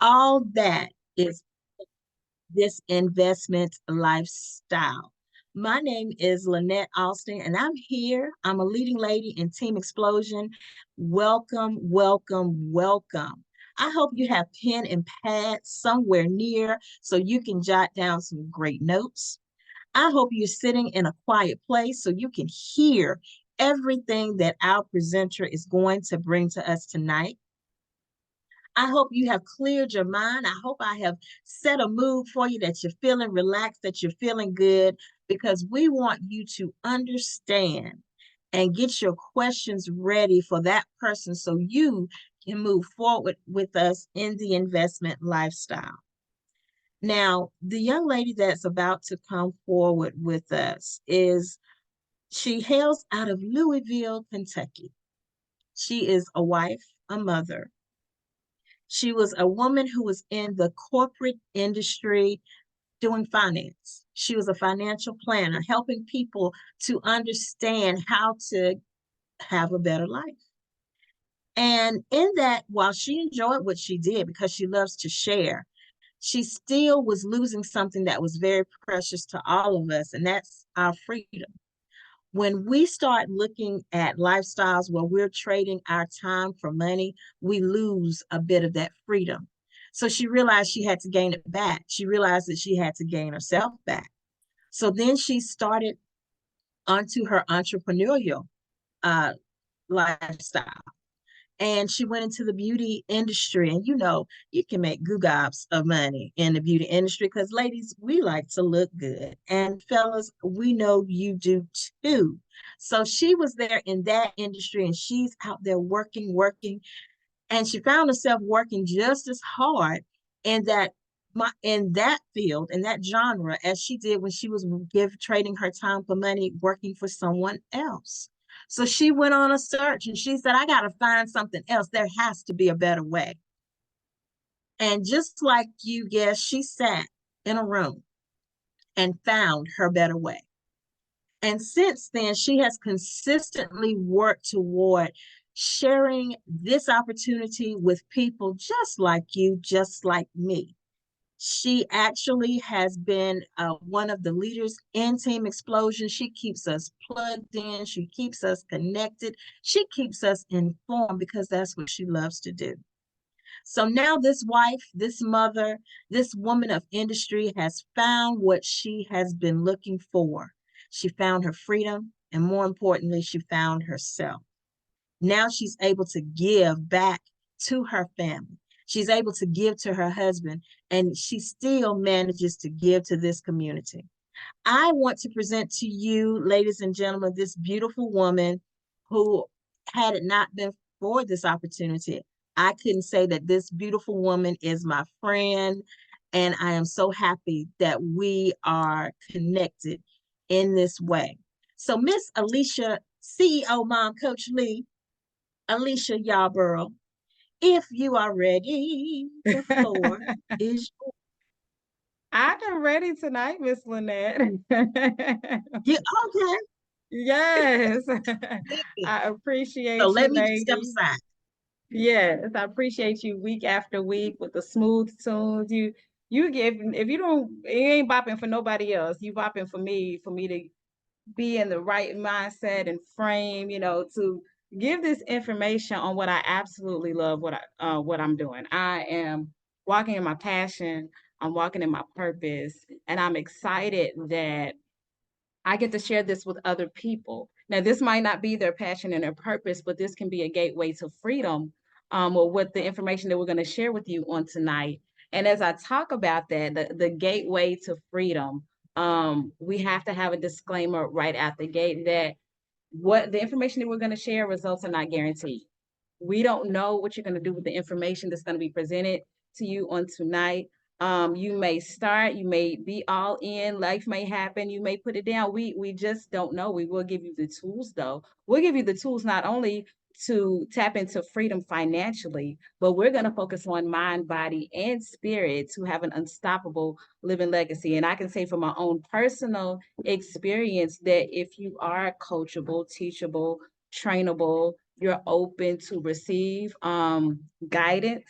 All that is this investment lifestyle. My name is Lynette Austin, and I'm here. I'm a leading lady in Team Explosion. Welcome, welcome, welcome. I hope you have pen and pad somewhere near so you can jot down some great notes. I hope you're sitting in a quiet place so you can hear everything that our presenter is going to bring to us tonight. I hope you have cleared your mind. I hope I have set a mood for you that you're feeling relaxed, that you're feeling good, because we want you to understand and get your questions ready for that person so you can move forward with us in the investment lifestyle. Now, the young lady that's about to come forward with us she hails out of Louisville, Kentucky. She is a wife, a mother. She was a woman who was in the corporate industry doing finance. She was a financial planner, helping people to understand how to have a better life. And in that, while she enjoyed what she did because she loves to share, she still was losing something that was very precious to all of us, and that's our freedom. When we start looking at lifestyles where we're trading our time for money, we lose a bit of that freedom. So she realized she had to gain it back. She realized that she had to gain herself back. So then she started onto her entrepreneurial uh, lifestyle. And she went into the beauty industry. And you can make gobs of money in the beauty industry because, ladies, we like to look good. And fellas, we know you do too. So she was there in that industry and she's out there working, working. And she found herself working just as hard in that field, in that genre, as she did when she was trading her time for money, working for someone else. So she went on a search and she said, I got to find something else. There has to be a better way. And just like you guess, she sat in a room and found her better way. And since then, she has consistently worked toward sharing this opportunity with people just like you, just like me. She actually has been one of the leaders in Team Explosion. She keeps us plugged in. She keeps us connected. She keeps us informed because that's what she loves to do. So now this wife, this mother, this woman of industry has found what she has been looking for. She found her freedom, and more importantly, she found herself. Now she's able to give back to her family. She's able to give to her husband, and she still manages to give to this community. I want to present to you, ladies and gentlemen, this beautiful woman who, had it not been for this opportunity, I couldn't say that this beautiful woman is my friend. And I am so happy that we are connected in this way. So, Miss Alicia, CEO Mom Coach Lee, Alicia Yarborough, if you are ready, the floor is I'm ready tonight, Miss Lynette. yours. Okay. Yes. Good. I So appreciate you, let me step lady. aside. Yes, I appreciate you week after week with the smooth tunes. You give if you don't you ain't bopping for nobody else. You bopping for me to be in the right mindset and frame, to give this information on what I absolutely love, what I'm doing. I am walking in my passion. I'm walking in my purpose, and I'm excited that I get to share this with other people. Now, this might not be their passion and their purpose, but this can be a gateway to freedom, or with the information that we're going to share with you on tonight. And as I talk about that, the gateway to freedom, we have to have a disclaimer right out the gate that what the information that we're going to share results are not guaranteed. We don't know what you're going to do with the information that's going to be presented to you on tonight. You may start, you may be all in, life may happen, you may put it down. We just don't know. We will give you the tools though. We'll give you the tools not only to tap into freedom financially, but we're going to focus on mind, body, and spirit to have an unstoppable living legacy. And I can say from my own personal experience that if you are coachable, teachable, trainable, you're open to receive guidance,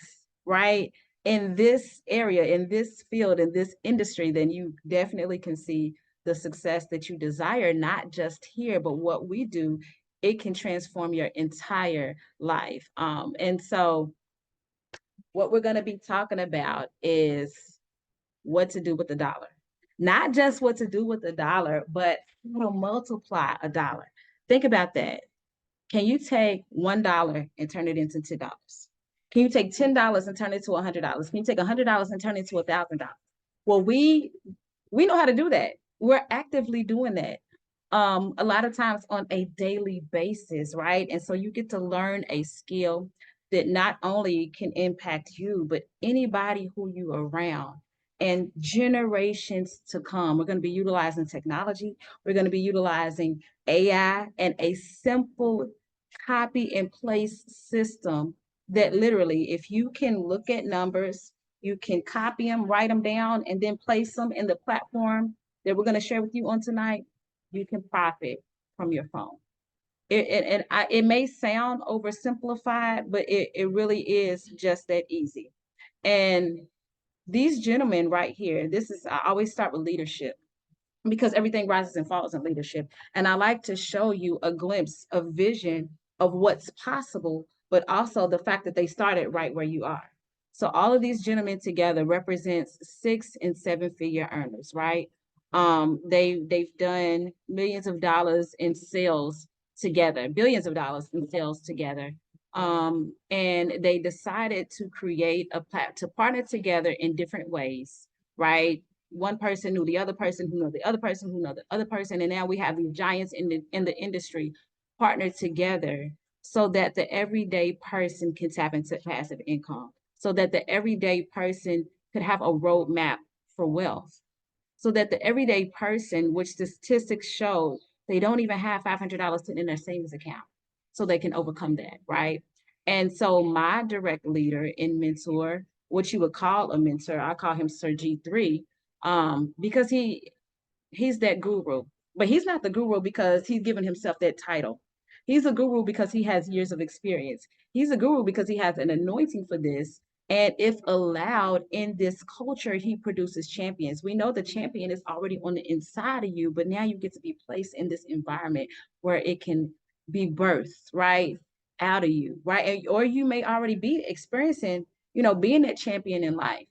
right? in this area, in this field, in this industry, then you definitely can see the success that you desire, not just here, but what we do, it can transform your entire life. And so what we're going to be talking about is what to do with the dollar. Not just what to do with the dollar, but how to multiply a dollar. Think about that. Can you take $1 and turn it into $10? Can you take $10 and turn it to $100? Can you take $100 and turn it to $1,000? Well, we know how to do that. We're actively doing that. A lot of times on a daily basis, right? And so you get to learn a skill that not only can impact you, but anybody who you are around and generations to come. We're going to be utilizing technology. We're going to be utilizing AI and a simple copy and paste system that literally, if you can look at numbers, you can copy them, write them down, and then place them in the platform that we're going to share with you on tonight, you can profit from your phone. It may sound oversimplified, but it really is just that easy. And these gentlemen right here, I always start with leadership because everything rises and falls in leadership. And I like to show you a glimpse of vision of what's possible, but also the fact that they started right where you are. So all of these gentlemen together represents 6 and 7 figure earners, right? They've done millions of dollars in sales together, billions of dollars in sales together. And they decided to create to partner together in different ways, right? One person knew the other person who knew the other person who knew the other person, and now we have these giants in the industry partnered together so that the everyday person can tap into passive income, so that the everyday person could have a roadmap for wealth, so that the everyday person, which the statistics show, they don't even have $500 sitting in their savings account, so they can overcome that, right? And so my direct leader and mentor, what you would call a mentor, I call him Sir G3, because he's that guru, but he's not the guru because he's given himself that title. He's a guru because he has years of experience. He's a guru because he has an anointing for this. And if allowed in this culture, he produces champions. We know the champion is already on the inside of you, but now you get to be placed in this environment where it can be birthed, right? Out of you, right? Or you may already be experiencing, being that champion in life.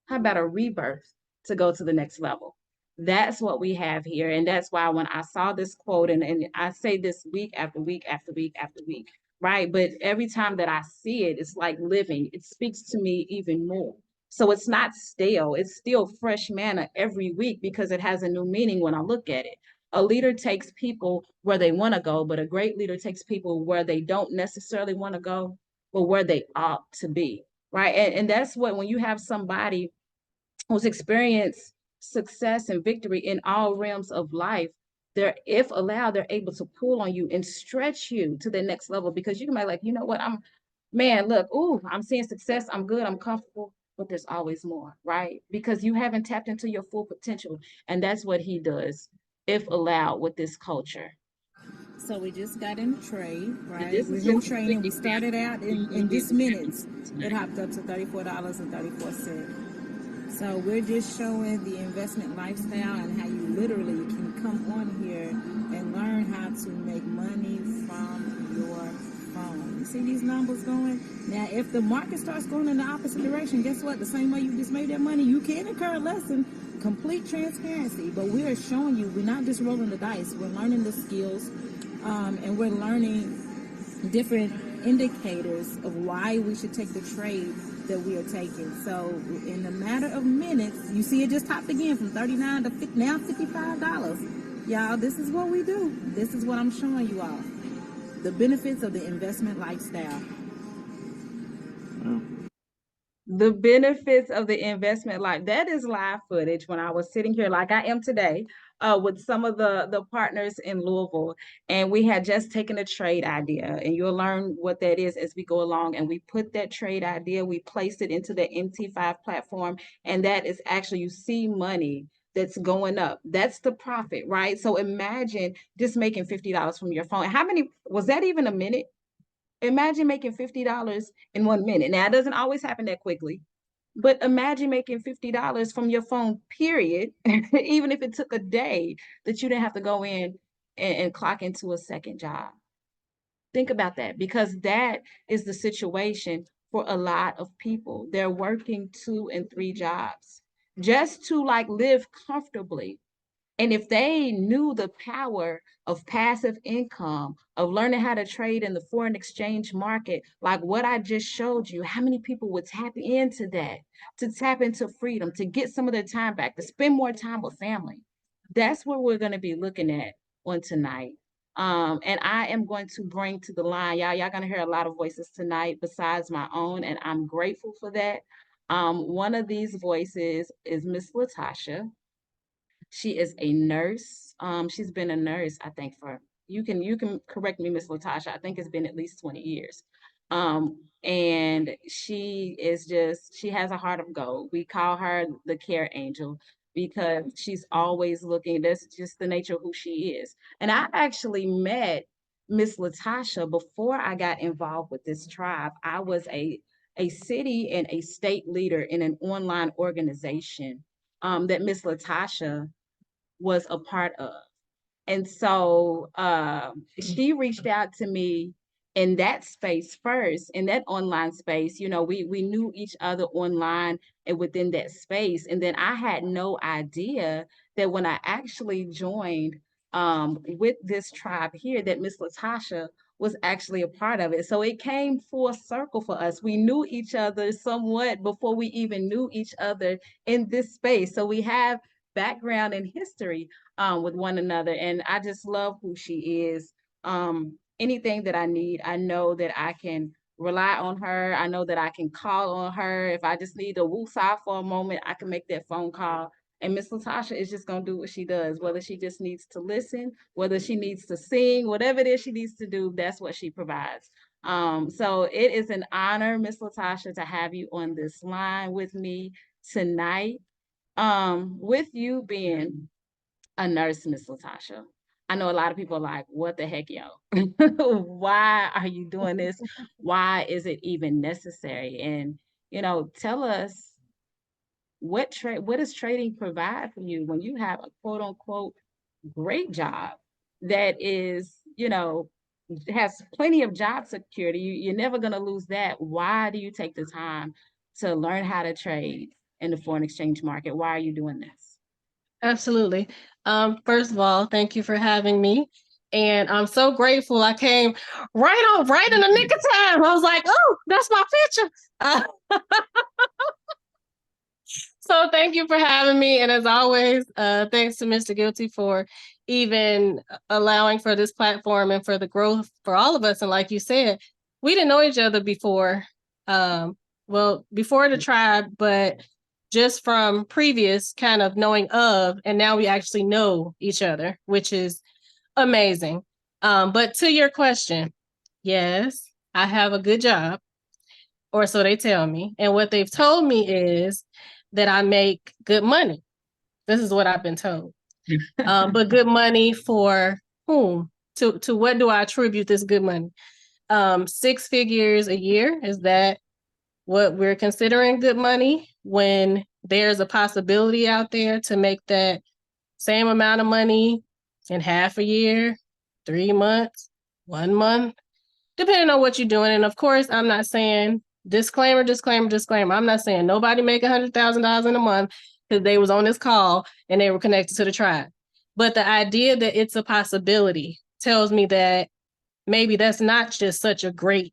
How about a rebirth to go to the next level? That's what we have here. And that's why when I saw this quote, and I say this week after week after week after week, right? But every time that I see it, it's like living. It speaks to me even more. So it's not stale. It's still fresh manna every week because it has a new meaning when I look at it. A leader takes people where they want to go, but a great leader takes people where they don't necessarily want to go, but where they ought to be, right? And that's what, when you have somebody who's experienced success and victory in all realms of life, they're, if allowed, they're able to pull on you and stretch you to the next level, because you can be like, you know what, look, I'm seeing success, I'm good, I'm comfortable, but there's always more, right? Because you haven't tapped into your full potential. And that's what he does, if allowed, with this culture. So we just got in the trade, right? We've been trading. We started out in just minutes. It hopped up to $34.34. So we're just showing the investment lifestyle and how you literally can come on here and learn how to make money from your phone. You see these numbers going? Now, if the market starts going in the opposite direction, guess what? The same way you just made that money, you can incur a lesson. Complete transparency. But we are showing you, we're not just rolling the dice. We're learning the skills. And we're learning different indicators of why we should take the trade that we are taking. So in a matter of minutes, you see it just topped again from $39 to now $55. Y'all, this is what we do. This is what I'm showing you all. The benefits of the investment lifestyle. The benefits of the investment life. That is live footage when I was sitting here like I am today with some of the partners in Louisville, and we had just taken a trade idea, and you'll learn what that is as we go along. And we put that trade idea, we placed it into the MT5 platform, and that is actually, you see money that's going up. That's the profit, right? So imagine just making $50 from your phone. How many, was that even a minute? Imagine making $50 in 1 minute. Now, it doesn't always happen that quickly, But imagine making $50 from your phone, period, even if it took a day that you didn't have to go in and clock into a second job. Think about that, because that is the situation for a lot of people. They're working 2 and 3 jobs just to like live comfortably. And if they knew the power of passive income, of learning how to trade in the foreign exchange market, like what I just showed you, how many people would tap into that, to tap into freedom, to get some of their time back, to spend more time with family? That's what we're going to be looking at on tonight. And I am going to bring to the line, y'all going to hear a lot of voices tonight besides my own, and I'm grateful for that. One of these voices is Miss Latasha. She is a nurse. She's been a nurse, I think, for you can correct me, Miss Latasha. I think it's been at least 20 years. And she has a heart of gold. We call her the care angel because she's always looking. That's just the nature of who she is. And I actually met Miss Latasha before I got involved with this tribe. I was a city and a state leader in an online organization that Miss Latasha was a part of. And so she reached out to me in that space first, in that online space. We knew each other online and within that space. And then I had no idea that when I actually joined with this tribe here, that Miss Latasha was actually a part of it. So it came full circle for us. We knew each other somewhat before we even knew each other in this space. So we have background and history with one another. And I just love who she is. Anything that I need, I know that I can rely on her. I know that I can call on her. If I just need to woosah for a moment, I can make that phone call. And Miss Latasha is just going to do what she does, whether she just needs to listen, whether she needs to sing, whatever it is she needs to do, that's what she provides. So it is an honor, Miss Latasha, to have you on this line with me tonight. With you being a nurse, Miss Latasha, I know a lot of people are like, what the heck, yo? Why are you doing this? Why is it even necessary? And, tell us what does trading provide for you when you have a quote unquote great job that is, has plenty of job security. You're never going to lose that. Why do you take the time to learn how to trade in the foreign exchange market? Why are you doing this? Absolutely. First of all, thank you for having me. And I'm so grateful I came right in the nick of time. I was like, oh, that's my picture. So thank you for having me. And as always, thanks to Mr. Guilty for even allowing for this platform and for the growth for all of us. And like you said, we didn't know each other before, before the tribe, but just from previous kind of knowing of, and now we actually know each other, which is amazing. But to your question, yes, I have a good job, or so they tell me. And what they've told me is that I make good money. This is what I've been told. But good money for whom? To what do I attribute this good money? 6 figures a year, is that what we're considering good money, when there's a possibility out there to make that same amount of money in half a year, 3 months, 1 month, depending on what you're doing? And of course, I'm not saying, disclaimer, I'm not saying nobody make $100,000 in a month, because they was on this call and they were connected to the tribe. But the idea that it's a possibility tells me that maybe that's not just such a great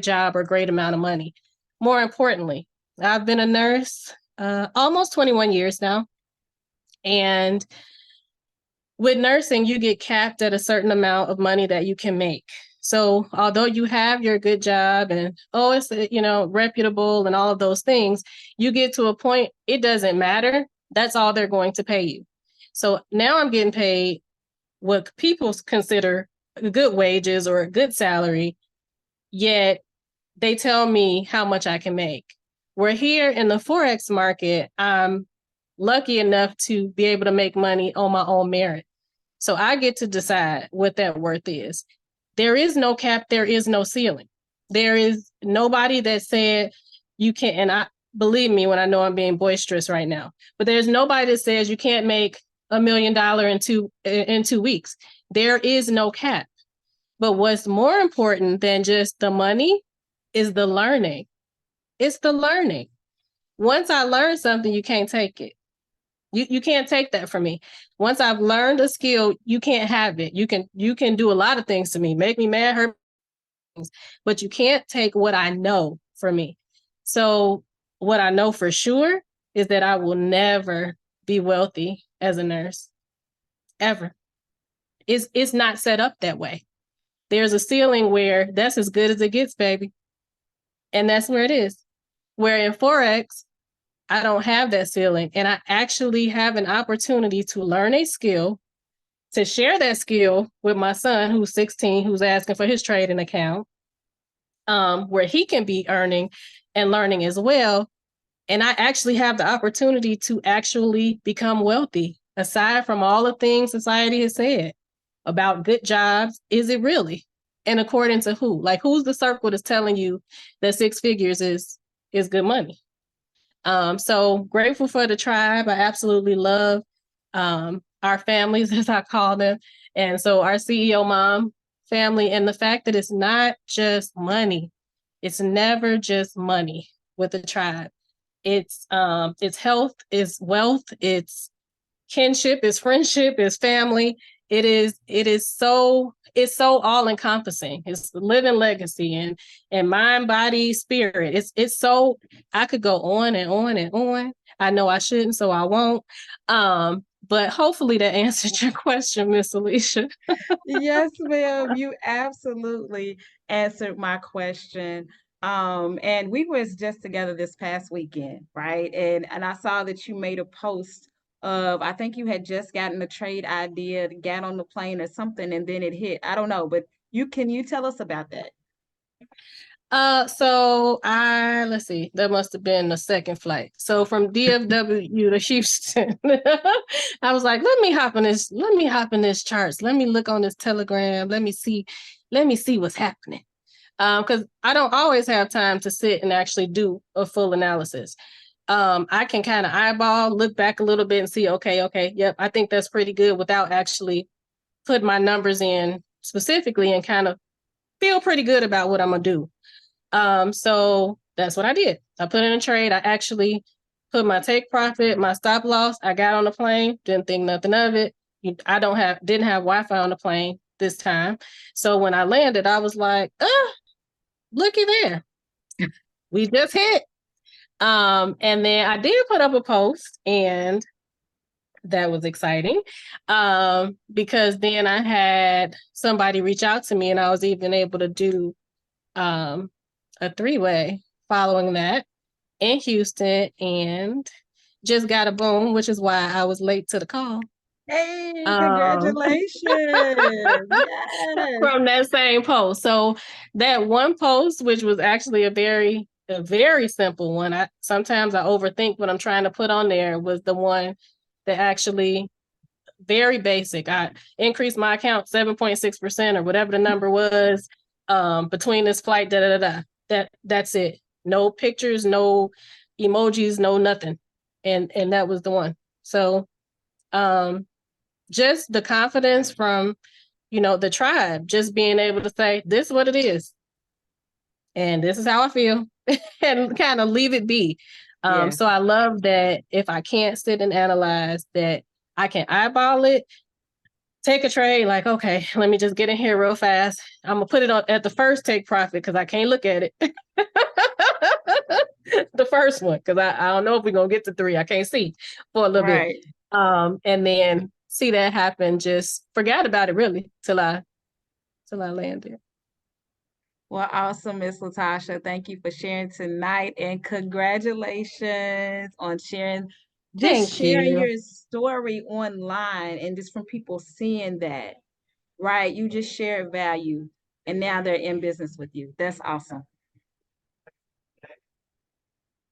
job or great amount of money. More importantly, I've been a nurse almost 21 years now. And with nursing, you get capped at a certain amount of money that you can make. So although you have your good job and, it's, reputable and all of those things, you get to a point, it doesn't matter. That's all they're going to pay you. So now I'm getting paid what people consider good wages or a good salary, yet they tell me how much I can make. We're here in the Forex market. I'm lucky enough to be able to make money on my own merit. So I get to decide what that worth is. There is no cap. There is no ceiling. There is nobody that said you can't. And believe me when I know I'm being boisterous right now. But there's nobody that says you can't make $1 million in 2 weeks. There is no cap. But what's more important than just the money is the learning. It's the learning. Once I learn something, you can't take it. You can't take that from me. Once I've learned a skill, you can't have it. You can do a lot of things to me, make me mad, hurt, but you can't take what I know from me. So what I know for sure is that I will never be wealthy as a nurse, ever. It's not set up that way. There's a ceiling where that's as good as it gets, baby. And that's where it is. Where in Forex, I don't have that ceiling. And I actually have an opportunity to learn a skill, to share that skill with my son, who's 16, who's asking for his trading account, where he can be earning and learning as well. And I actually have the opportunity to actually become wealthy, aside from all the things society has said about good jobs. Is it really? And according to who? Like, who's the circle that's telling you that 6 figures is good money? So grateful for the tribe. I absolutely love our families, as I call them. And so our CEO mom family, and the fact that it's not just money. It's never just money with the tribe. It's health, it's wealth, it's kinship, it's friendship, it's family. It's so all encompassing. It's living legacy and mind, body, spirit. It's so, I could go on and on and on. I know I shouldn't, so I won't. But hopefully that answered your question, Miss Alicia. Yes, ma'am. You absolutely answered my question. And we was just together this past weekend, right? And I saw that you made a post of, I think you had just gotten a trade idea, got on the plane or something, and then it hit. I don't know, but can you tell us about that? So let's see, that must have been the second flight. So from DFW to Houston, I was like, let me hop in this charts. Let me look on this Telegram. Let me see what's happening. Because I don't always have time to sit and actually do a full analysis. I can kind of eyeball, look back a little bit and see, okay, yep, I think that's pretty good without actually putting my numbers in specifically and kind of feel pretty good about what I'm gonna do. So that's what I did. I put in a trade. I actually put my take profit, my stop loss. I got on the plane, didn't think nothing of it. I didn't have Wi-Fi on the plane this time. So when I landed, I was like, looky there. We just hit. And then I did put up a post, and that was exciting. Because then I had somebody reach out to me, and I was even able to do a 3-way following that in Houston, and just got a boom, which is why I was late to the call. Hey, congratulations. Yes. From that same post. So that one post, which was actually a very simple one. Sometimes I overthink what I'm trying to put on there, was the one that actually very basic. I increased my account 7.6% or whatever the number was between this flight, that's it. No pictures, no emojis, no nothing. And that was the one. So just the confidence from, the tribe, just being able to say, this is what it is. And this is how I feel, and kind of leave it be. Yeah. So I love that if I can't sit and analyze, that I can eyeball it, take a trade, like, okay, let me just get in here real fast. I'm gonna put it on at the first take profit because I can't look at it. The first one, because I don't know if we're gonna get to 3. I can't see for a little bit. And then see that happen, just forget about it really till I landed. Well, awesome, Miss Latasha. Thank you for sharing tonight, and congratulations on sharing your story online, and just from people seeing that, right? You just shared value, and now they're in business with you. That's awesome.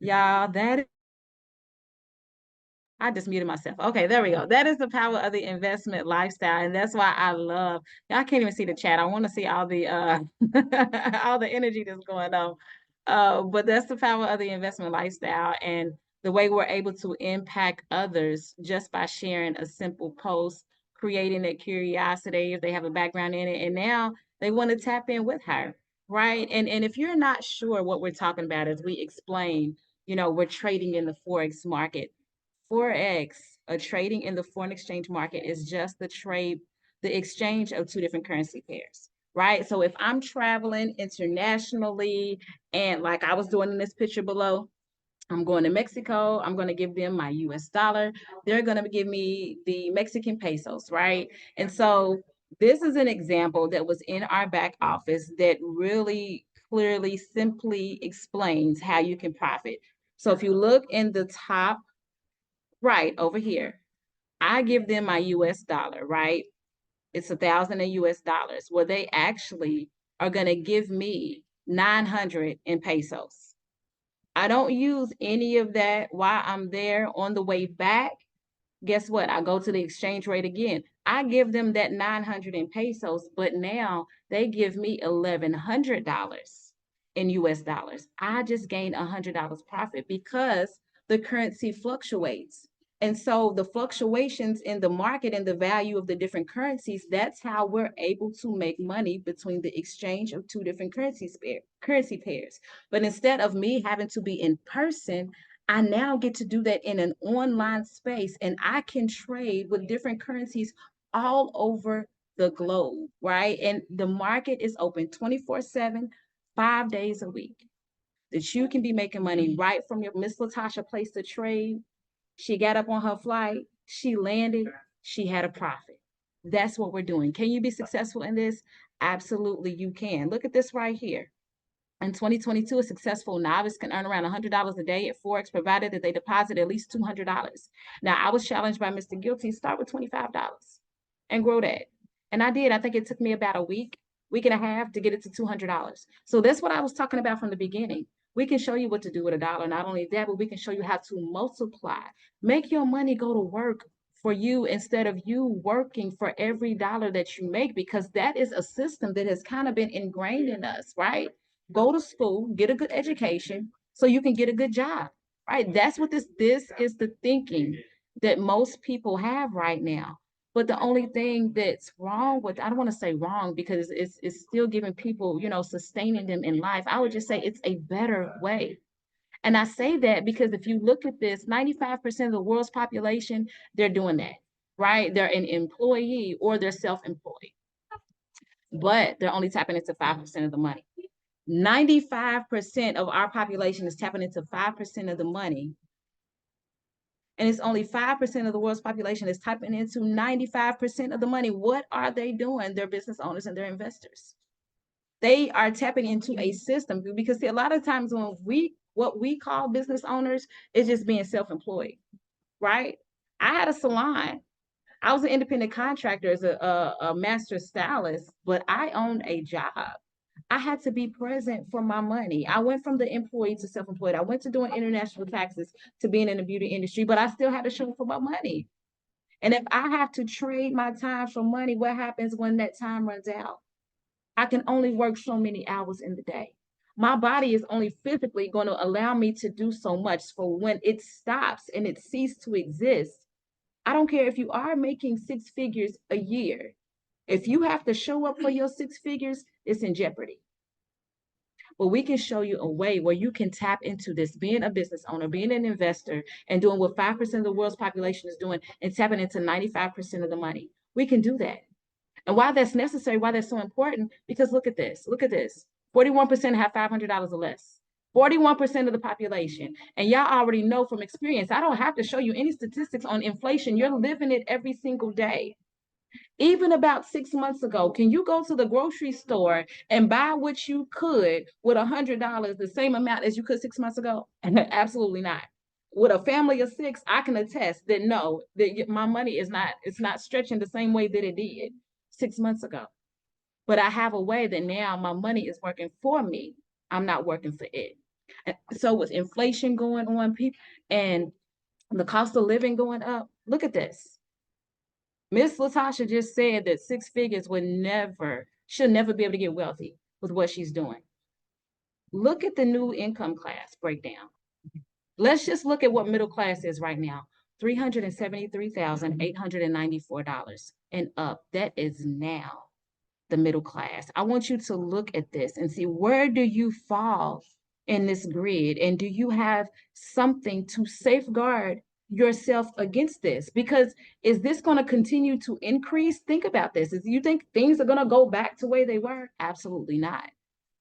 Y'all, I just muted myself. Okay, there we go. That is the power of the investment lifestyle. And that's why I love, I can't even see the chat. I want to see all the all the energy that's going on. But that's the power of the investment lifestyle and the way we're able to impact others just by sharing a simple post, creating that curiosity if they have a background in it. And now they want to tap in with her, right? And if you're not sure what we're talking about, as we explain, we're trading in the Forex market. Forex, trading in the foreign exchange market is just the exchange of two different currency pairs, right? So if I'm traveling internationally, and like I was doing in this picture below, I'm going to Mexico, I'm going to give them my US dollar. They're going to give me the Mexican pesos, right? And so this is an example that was in our back office that really clearly, simply explains how you can profit. So if you look in the top right over here, I give them my US dollar, right? It's 1,000 in US dollars. Well, they actually are going to give me 900 in pesos. I don't use any of that while I'm there. On the way back, guess what? I go to the exchange rate again. I give them that 900 in pesos, but now they give me $1,100 in US dollars. I just gained $100 profit because the currency fluctuates. And so the fluctuations in the market and the value of the different currencies, that's how we're able to make money between the exchange of two different currency pairs. But instead of me having to be in person, I now get to do that in an online space, and I can trade with different currencies all over the globe, right? And the market is open 24/7, 5 days a week. That you can be making money right from your Miss Latasha place to trade. She got up on her flight, she landed, she had a profit. That's what we're doing. Can you be successful in this? Absolutely, you can. Look at this right here. In 2022, a successful novice can earn around $100 a day at Forex, provided that they deposit at least $200. Now, I was challenged by Mr. Guilty, start with $25 and grow that. And I did. I think it took me about a week and a half to get it to $200. So that's what I was talking about from the beginning. We can show you what to do with a dollar. Not only that, but we can show you how to multiply. Make your money go to work for you instead of you working for every dollar that you make, because that is a system that has kind of been ingrained in us, right? Go to school, get a good education so you can get a good job, right? That's what this is, the thinking that most people have right now. But the only thing that's wrong with, I don't want to say wrong because it's still giving people, sustaining them in life. I would just say it's a better way. And I say that because if you look at this, 95% of the world's population, they're doing that, right? They're an employee or they're self-employed, but they're only tapping into 5% of the money. 95% of our population is tapping into 5% of the money. And it's only 5% of the world's population is tapping into 95% of the money. What are they doing? They're business owners and they're investors. They are tapping into a system, because see, a lot of times what we call business owners is just being self-employed, right? I had a salon. I was an independent contractor as a master stylist, but I owned a job. I had to be present for my money. I went from the employee to self-employed. I went to doing international taxes to being in the beauty industry, but I still had to show for my money. And if I have to trade my time for money, what happens when that time runs out? I can only work so many hours in the day. My body is only physically going to allow me to do so much. For when it stops and it ceases to exist, I don't care if you are making 6 figures a year. If you have to show up for your 6 figures, it's in jeopardy. But we can show you a way where you can tap into this, being a business owner, being an investor, and doing what 5% of the world's population is doing and tapping into 95% of the money. We can do that. And why that's necessary, why that's so important, because look at this. 41% have $500 or less. 41% of the population. And y'all already know from experience, I don't have to show you any statistics on inflation. You're living it every single day. Even about 6 months ago, can you go to the grocery store and buy what you could with $100, the same amount as you could 6 months ago? Absolutely not. With a family of 6, I can attest that no, that my money is not stretching the same way that it did 6 months ago. But I have a way that now my money is working for me. I'm not working for it. And so with inflation going on, people, and the cost of living going up, look at this. Miss Latasha just said that 6 figures she'll never be able to get wealthy with what she's doing. Look at the new income class breakdown. Let's just look at what middle class is right now. $373,894 and up. That is now the middle class. I want you to look at this and see, where do you fall in this grid? And do you have something to safeguard yourself against this? Because is this going to continue to increase? Think about this. Is you think things are going to go back to the way they were? Absolutely not.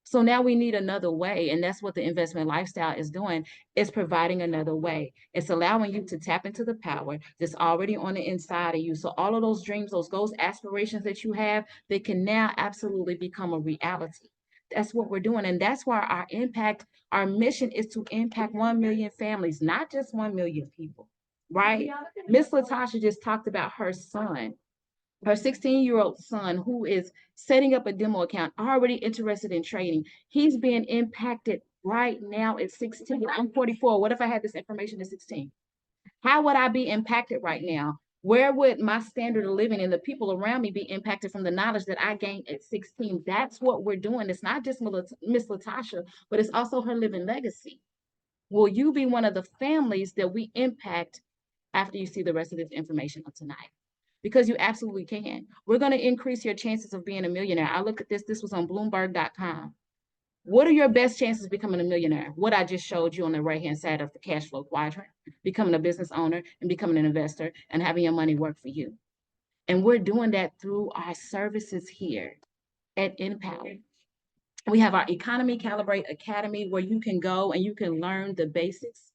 So now we need another way, and that's what the investment lifestyle is doing. It's providing another way. It's allowing you to tap into the power that's already on the inside of you. So all of those dreams, those goals, aspirations that you have, they can now absolutely become a reality. That's what we're doing. And that's why our impact, our mission is to impact 1 million families, not just 1 million people, right? Miss Latasha just talked about her son, her 16-year-old son, who is setting up a demo account, already interested in trading. He's being impacted right now at 16. I'm 44. What if I had this information at 16? How would I be impacted right now? Where would my standard of living and the people around me be impacted from the knowledge that I gained at 16? That's what we're doing. It's not just Miss Latasha, but it's also her living legacy. Will you be one of the families that we impact after you see the rest of this information of tonight? Because you absolutely can. We're going to increase your chances of being a millionaire. I look at this. This was on Bloomberg.com. What are your best chances of becoming a millionaire? What I just showed you on the right-hand side of the cash flow quadrant, becoming a business owner and becoming an investor and having your money work for you. And we're doing that through our services here at Empower. We have our Economy Calibrate Academy, where you can go and you can learn the basics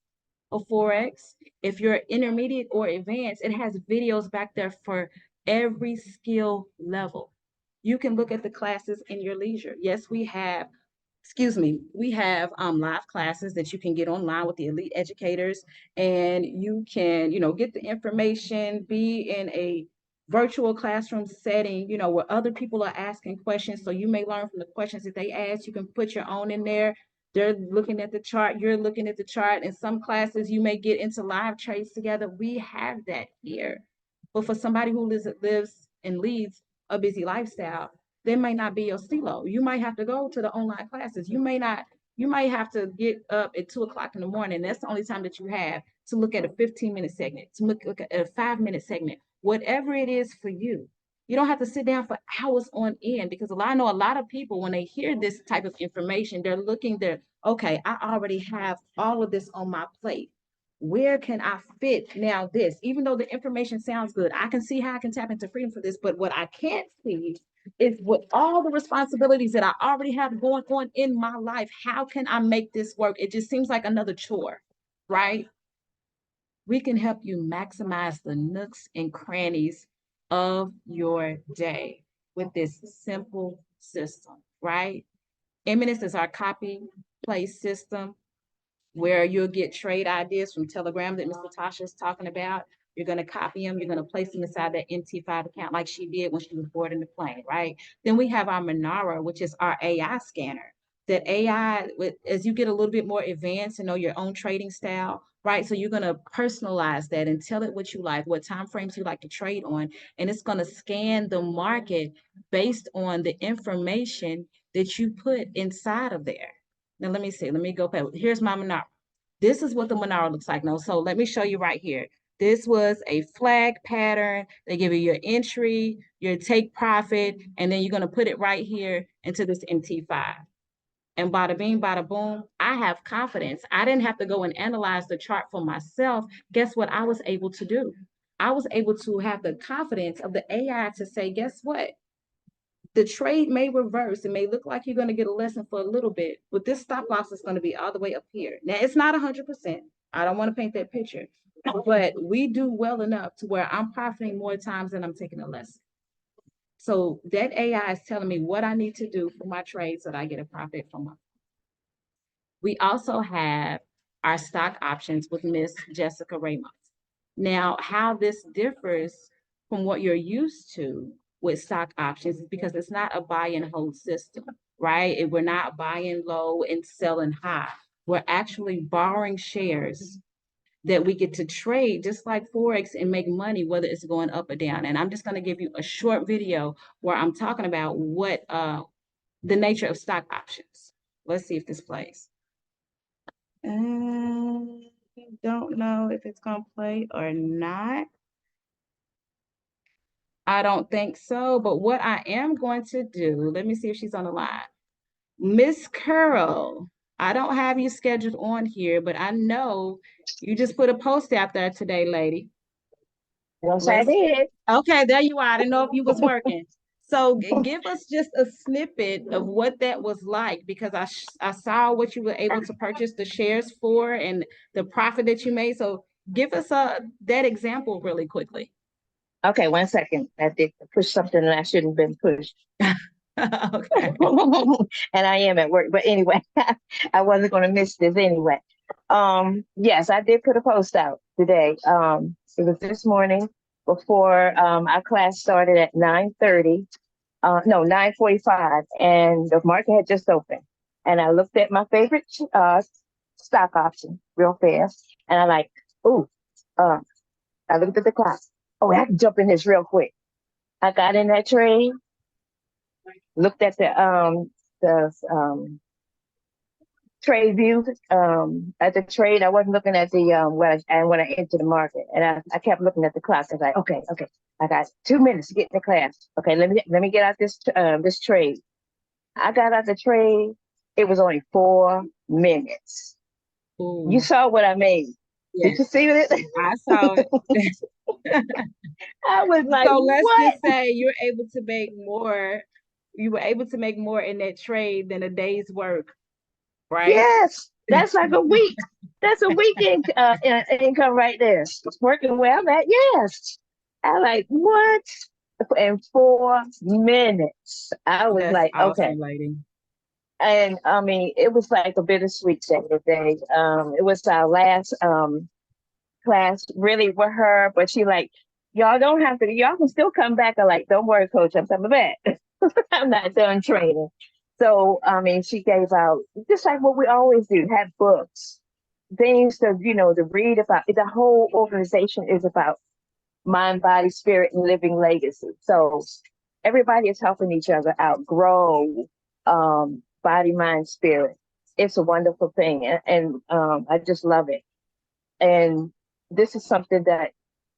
of Forex. If you're intermediate or advanced, it has videos back there for every skill level. You can look at the classes in your leisure. Yes, we have live classes that you can get online with the elite educators, and you can, get the information, be in a virtual classroom setting, where other people are asking questions. So you may learn from the questions that they ask. You can put your own in there. They're looking at the chart, you're looking at the chart. In some classes, you may get into live trades together. We have that here. But for somebody who lives and leads a busy lifestyle, there may not be your stilo. You might have to go to the online classes. You might have to get up at 2 o'clock in the morning. That's the only time that you have to look at a 15-minute segment, to look at a 5-minute segment, whatever it is for you. You don't have to sit down for hours on end, because I know a lot of people, when they hear this type of information, okay, I already have all of this on my plate. Where can I fit now this? Even though the information sounds good, I can see how I can tap into freedom for this, but what I can't see is, with all the responsibilities that I already have going on in my life, how can I make this work? It just seems like another chore, right? We can help you maximize the nooks and crannies of your day with this simple system, right? Eminence is our copy place system, where you'll get trade ideas from Telegram that Ms. Latasha is talking about. You're going to copy them. You're going to place them inside that MT5 account like she did when she was boarding the plane, right? Then we have our Monaro, which is our AI scanner. That AI, as you get a little bit more advanced and know your own trading style, right? So you're going to personalize that and tell it what you like, what time frames you like to trade on, and it's going to scan the market based on the information that you put inside of there. Now, let me see. Let me go back. Here's my Monaro. This is what the Monaro looks like now. So let me show you right here. This was a flag pattern. They give you your entry, your take profit, and then you're going to put it right here into this MT5. And bada bing, bada boom, I have confidence. I didn't have to go and analyze the chart for myself. Guess what I was able to do? I was able to have the confidence of the AI to say, guess what? The trade may reverse. It may look like you're going to get a lesson for a little bit, but this stop loss is going to be all the way up here. Now, it's not 100%. I don't want to paint that picture, but we do well enough to where I'm profiting more times than I'm taking a lesson. So that AI is telling me what I need to do for my trade so that I get a profit from my. We also have our stock options with Miss Jessica Ramos. Now, how this differs from what you're used to with stock options is because it's not a buy and hold system, right? We're not buying low and selling high. We're actually borrowing shares that we get to trade just like Forex and make money, whether it's going up or down. And I'm just going to give you a short video where I'm talking about what the nature of stock options, Let's see if this plays. Don't know if it's gonna play or not. I don't think so, but what I am going to do, let me see if she's on the line. Miss Curl, I don't have you scheduled on here, but I know you just put a post out there today, lady. Yes, I Let's did. Okay, there you are. I didn't know if you was working. So give us just a snippet of what that was like, because I saw what you were able to purchase the shares for and the profit that you made. So give us that example really quickly. Okay, 1 second. I did push something that I shouldn't have been pushed. Okay. And I am at work. But anyway, I wasn't going to miss this anyway. Yes, I did put a post out today. It was this morning before our class started at 9:30. No, 9:45, and the market had just opened. And I looked at my favorite stock option real fast, and I like, ooh, I looked at the clock. Oh, I can jump in this real quick. I got in that trade, looked at the trade view at the trade. I wasn't looking at the when I entered the market, and I kept looking at the clock. I was like, okay, I got 2 minutes to get in the class. Okay, let me get out this trade. I got out the trade. It was only 4 minutes. Ooh. You saw what I made. Yes, Did you see it? I saw it. I was like, So let's what? just say you were able to make more in that trade than a day's work, right? Yes, that's like a week. That's a weekend income right there. It's working well. That yes. I like what? In 4 minutes, I was That's like, okay. awesome, lady. And I mean, it was like a bittersweet day today. It was our last class really with her, but she like, y'all don't have to. Y'all can still come back. I like, don't worry, coach. I'm coming back. I'm not done training. So, I mean, she gave out just like what we always do, have books, things to read about. The whole organization is about mind, body, spirit, and living legacy. So everybody is helping each other out, grow, body, mind, spirit. It's a wonderful thing. And I just love it. And this is something that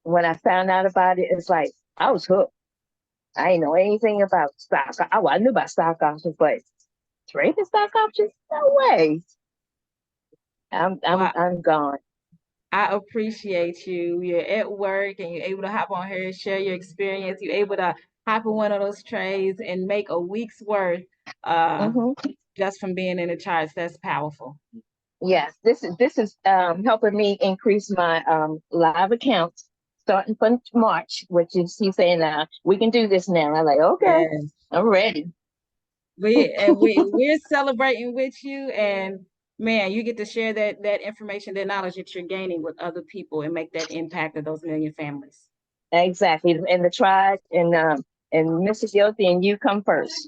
when I found out about it, it's like, I was hooked. I didn't know anything about stock. I knew about stock options, but trading stock options? No way. Well, I'm gone. I appreciate you. You're at work and you're able to hop on here and share your experience. You're able to hop in one of those trades and make a week's worth Hmm. just from being in the charts. That's powerful. Yes, this is helping me increase my live accounts starting from March, which is he's saying we can do this now. I'm like, okay, Yes. I'm ready. We're celebrating with you, and man, you get to share that information, that knowledge that you're gaining with other people and make that impact of those million families. Exactly. And the tribe and Mrs. Guilty and you come first.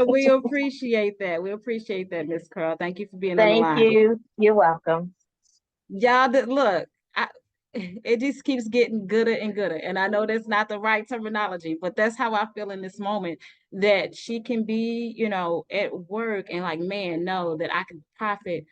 We appreciate that. We appreciate that, Miss Curl. Thank you for being on the Thank line. you. You're welcome. Y'all, look, it just keeps getting gooder and gooder. And I know that's not the right terminology, but that's how I feel in this moment, that she can be, at work and like, man, know that I can profit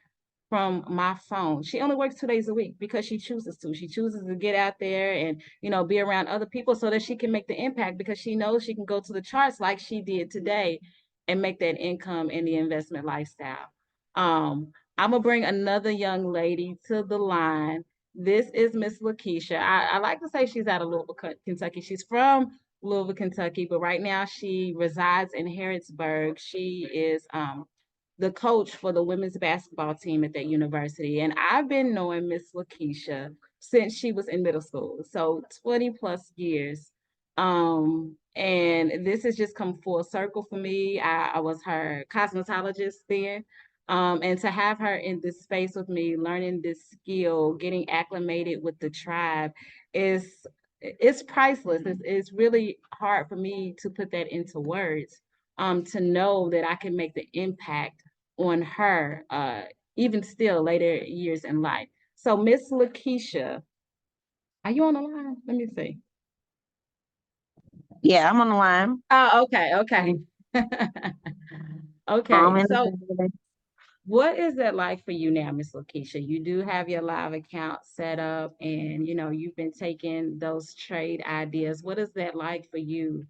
from my phone. She only works 2 days a week because she chooses to. She chooses to get out there and, be around other people so that she can make the impact, because she knows she can go to the charts like she did today and make that income in the investment lifestyle. I'm gonna bring another young lady to the line. This is Miss Lakeisha. I like to say she's out of Louisville, Kentucky. She's from Louisville, Kentucky, but right now she resides in Harrodsburg. She is the coach for the women's basketball team at that university. And I've been knowing Miss Lakeisha since she was in middle school, so 20 plus years. And this has just come full circle for me. I was her cosmetologist then. And to have her in this space with me, learning this skill, getting acclimated with the tribe it's priceless. It's really hard for me to put that into words, to know that I can make the impact on her, even still later years in life. So Miss Lakeisha, are you on the line? Let me see. Yeah, I'm on the line. Oh, okay. Okay, And so what is it like for you now, Miss Lakeisha? You do have your live account set up and you've been taking those trade ideas. What is that like for you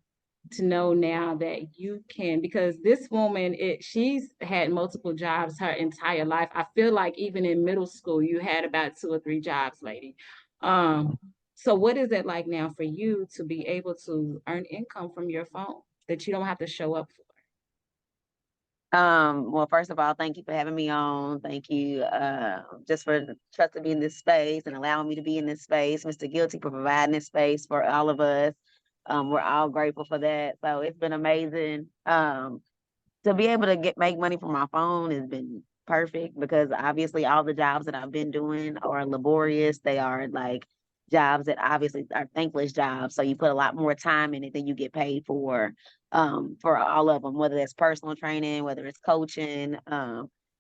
to know now that you can, because this woman, she's had multiple jobs her entire life. I feel like even in middle school, you had about 2 or 3 jobs, lady. So what is it like now for you to be able to earn income from your phone that you don't have to show up for? Well, first of all, thank you for having me on. Thank you, just for trusting me in this space and allowing me to be in this space. Mr. Guilty for providing this space for all of us. We're all grateful for that. So it's been amazing. To be able to make money from my phone has been perfect because obviously all the jobs that I've been doing are laborious. They are like jobs that obviously are thankless jobs. So you put a lot more time in it than you get paid for all of them, whether it's personal training, whether it's coaching,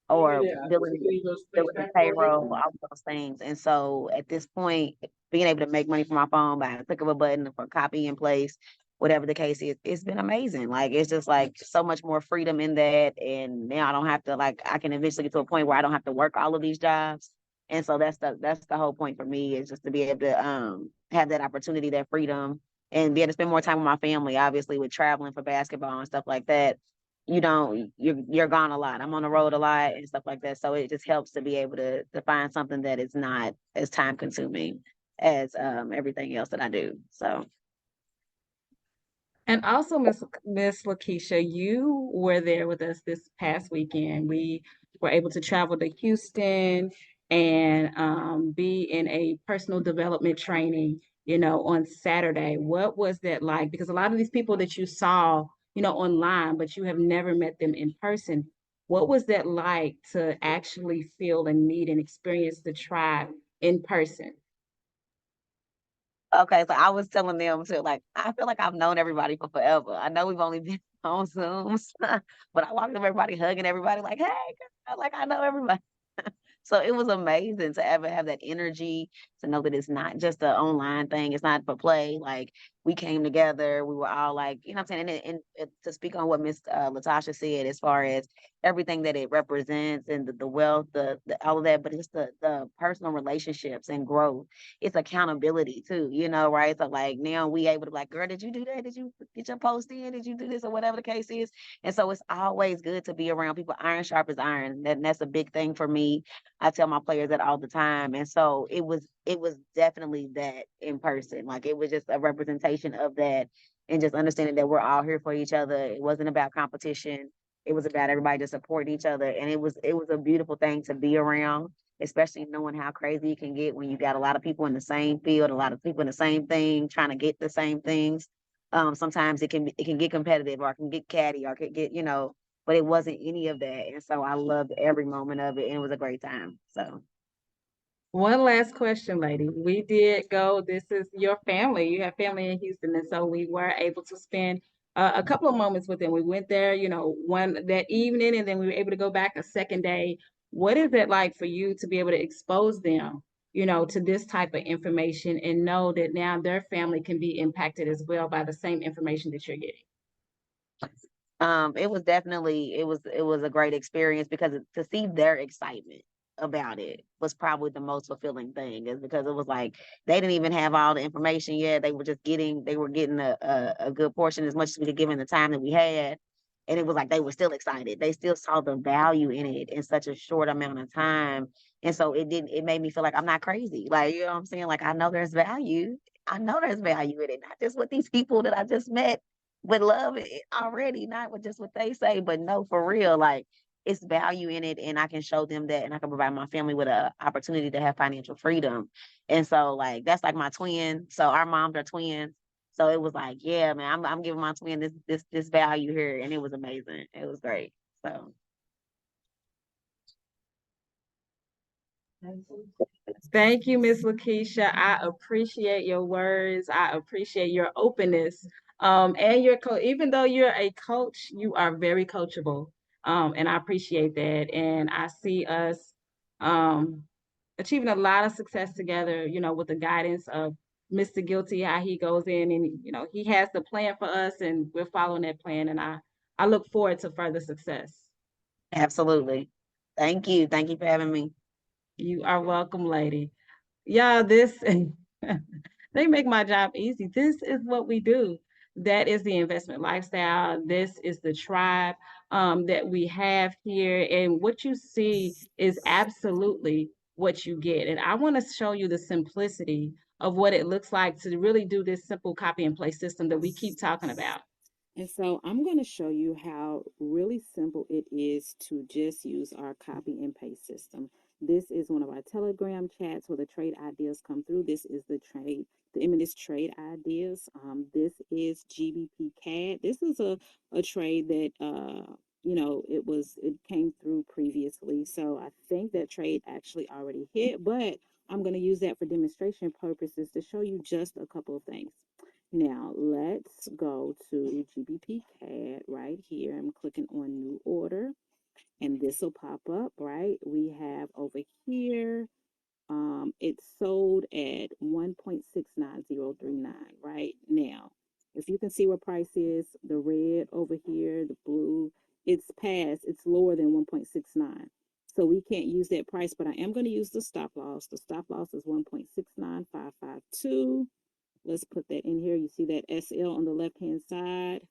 or dealing with payroll, all of those things. And so at this point, being able to make money from my phone by a click of a button for copy and place, whatever the case is, it's been amazing. Like, it's just like so much more freedom in that. And now I don't have to, like, I can eventually get to a point where I don't have to work all of these jobs. And so that's the whole point for me, is just to be able to have that opportunity, that freedom, and be able to spend more time with my family. Obviously, with traveling for basketball and stuff like that, you're gone a lot. I'm on the road a lot and stuff like that. So it just helps to be able to find something that is not as time consuming as everything else that I do. So And also, Miss Lakeisha, you were there with us this past weekend. We were able to travel to Houston and be in a personal development training, on Saturday. What was that like? Because a lot of these people that you saw, online, but you have never met them in person. What was that like to actually feel and meet and experience the tribe in person? okay, so I was telling them to, like, I feel like I've known everybody for forever. I know we've only been on Zooms, but I walked up everybody hugging everybody like, hey, girl, like I know everybody. So it was amazing to ever have that energy, to know that it's not just an online thing. It's not for play. Like, we came together, we were all like, you know what I'm saying? And to speak on what Miss Latasha said, as far as everything that it represents and the wealth, the all of that, but it's the personal relationships and growth. It's accountability too, right? So like now we able to be like, girl, did you do that? Did you get your post in? Did you do this or whatever the case is? And so it's always good to be around people. Iron sharp as iron. That's a big thing for me. I tell my players that all the time. And so it was definitely that in person. Like, it was just a representation of that, and just understanding that we're all here for each other. It wasn't about competition. It was about everybody just supporting each other. And it was a beautiful thing to be around, especially knowing how crazy it can get when you got a lot of people in the same field, a lot of people in the same thing, trying to get the same things. Sometimes it can get competitive, or it can get catty, or it can get, but it wasn't any of that. And so I loved every moment of it, and it was a great time. So One last question, lady. We did go, this is your family. You have family in Houston. And so we were able to spend a couple of moments with them. We went there, one that evening, and then we were able to go back a second day. What is it like for you to be able to expose them, to this type of information, and know that now their family can be impacted as well by the same information that you're getting? it was definitely, it was a great experience, because to see their excitement about it was probably the most fulfilling thing, is because it was like they didn't even have all the information yet. They were getting a good portion, as much as we could give in the time that we had. And it was like they were still excited. They still saw the value in it in such a short amount of time. And so it made me feel like I'm not crazy. Like, you know what I'm saying? Like, I know there's value. I know there's value in it, not just with these people that I just met would love it already, not with just what they say, but no, for real, like, it's value in it, and I can show them that, and I can provide my family with a opportunity to have financial freedom. And so, like, that's like my twin. So our moms are twins. So it was like, yeah, man, I'm giving my twin this value here, and it was amazing. It was great. So Thank you, Miss Lakeisha. I appreciate your words. I appreciate your openness. And your coach, even though you're a coach, you are very coachable. And I appreciate that. And I see us um achieving a lot of success together, with the guidance of Mr. Guilty, how he goes in and he has the plan for us, and we're following that plan. And I look forward to further success. Absolutely. Thank you. Thank you for having me. You are welcome, lady. Yeah, this they make my job easy. This is what we do. That is the investment lifestyle. This is the tribe that we have here. And what you see is absolutely what you get. And I want to show you the simplicity of what it looks like to really do this simple copy and paste system that we keep talking about. And so I'm going to show you how really simple it is to just use our copy and paste system. This is one of our Telegram chats where the trade ideas come through. This is the image is trade ideas. This is GBP CAD. This is a trade that, it came through previously. So I think that trade actually already hit, but I'm going to use that for demonstration purposes to show you just a couple of things. Now let's go to GBP CAD right here. I'm clicking on new order and this will pop up, right? We have over here, it's sold at 1.69039, right? Now, if you can see what price is, the red over here, the blue, it's lower than 1.69. So we can't use that price, but I am going to use the stop loss. The stop loss is 1.69552. Let's put that in here. You see that SL on the left-hand side,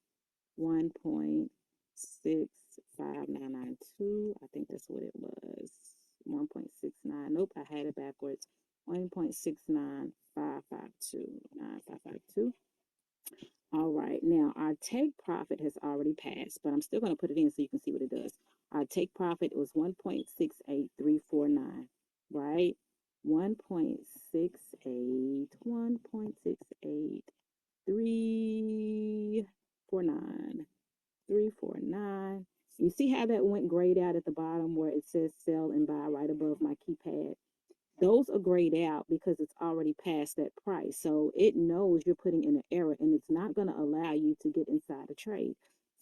1.65992. I think that's what it was. 1.69. Nope, I had it backwards. 1.69552. All right, now our take profit has already passed, but I'm still going to put it in so you can see what it does. Our take profit was 1.68349, right? 1.68349. You see how that went grayed out at the bottom where it says sell and buy right above my keypad? Those are grayed out because it's already past that price. So it knows you're putting in an error and it's not going to allow you to get inside a trade.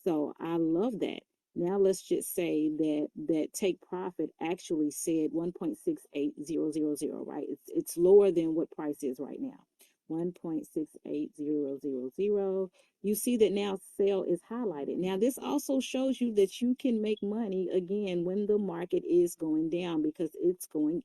So I love that. Now let's just say that take profit actually said 1.68000, right? It's lower than what price is right now. 1.68000. You see that now sell is highlighted. Now this also shows you that you can make money again when the market is going down because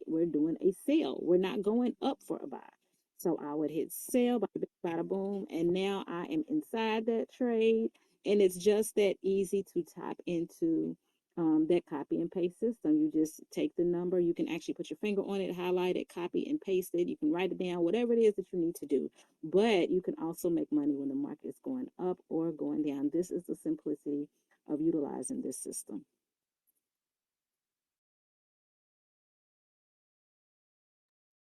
we're doing a sell. We're not going up for a buy. So I would hit sell, bada boom, and now I am inside that trade. And it's just that easy to tap into that copy and paste system. You just take the number, you can actually put your finger on it, highlight it, copy and paste it. You can write it down, whatever it is that you need to do. But you can also make money when the market is going up or going down. This is the simplicity of utilizing this system.